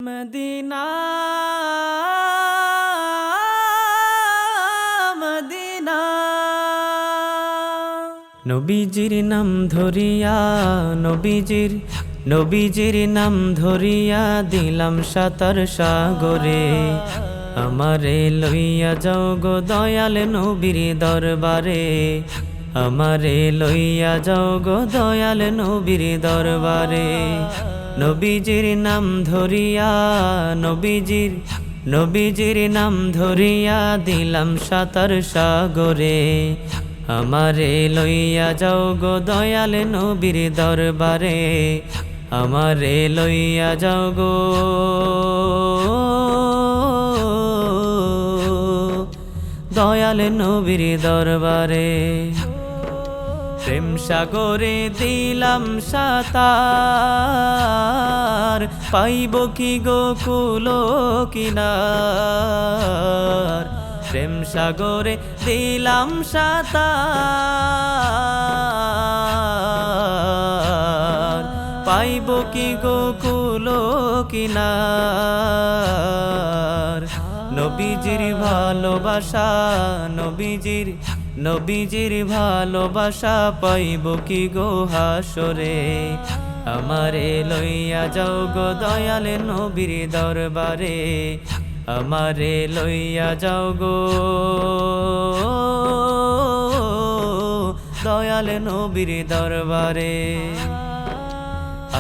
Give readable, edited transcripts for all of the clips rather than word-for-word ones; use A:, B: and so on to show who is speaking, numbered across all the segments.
A: Medina Medina নবীজির নাম ধরিয়া নবীজির নাম ধরিয়া দিলাম সাঁতার সাগরে। আমারে লইয়া যাও গো দয়াল নবীর দরবারে, আমারে লইয়া যাও গো দয়াল নবীর দরবারে। নবীজির নাম ধরিয়া নবীজির নাম ধরিয়া দিলাম সাঁতার সাগরে। আমারে লইয়া যাও গো দয়াল নবীর দরবারে, আমারে লইয়া যাও গো দয়াল নবীর দরবারে। প্রেম সাগরে দিলাম সাঁতার, পাইব কি গো কুল কিনার। প্রেম সাগরে দিলাম সাঁতার, পাইব কি গো কুল কিনার। নবীজির ভালোবাসা নবীজির ভালোবাসা পাইব কি গো হাসরে। আমারে লইয়া যাও গো দয়াল নবীর দরবারে, আমারে লইয়া যাও গো দয়াল নবীর দরবারে।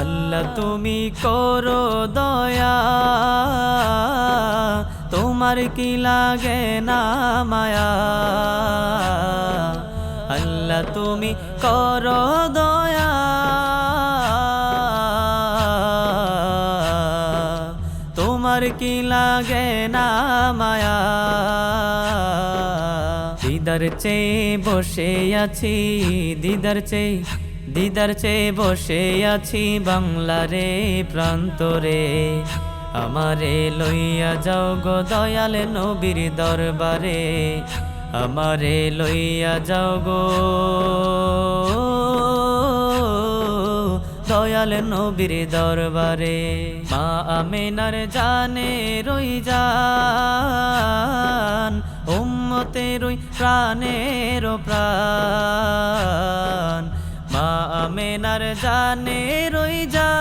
A: আল্লাহ তুমি করো দয়া, তোমার কি লাগে না মায়া। আল্লাহ তুমি করো দয়া, তোমার কি লাগে না মায়া। দিদার চেয়ে বসে আছি, দিদার চেয়ে বসে আছি বাংলারে প্রান্তরে। আমারে লইয়া যাও গো দয়াল নবীর দরবারে, আমারে লইয়া যাও গো দয়াল নবীর দরবারে। মা আমেনার জানে রই জান, উম্মতের ওই প্রাণের প্রাণ। মা আমেনার জানে রই জান,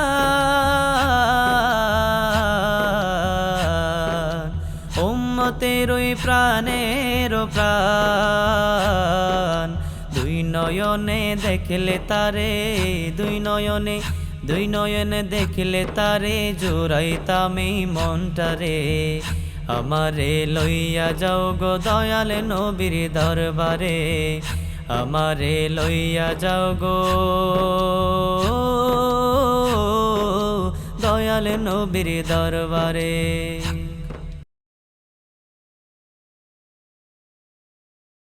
A: উম্মতের ওই প্রাণের প্রাণ। দুই নয়নে দেখলে তারে, দুই নয়নে দেখলে তারে জোড়াইতামি মনটারে। আমারে লইয়া যাও গো দয়াল নবীর দরবারে, আমারে লইয়া যাও গো দয়াল নবীর দরবারে।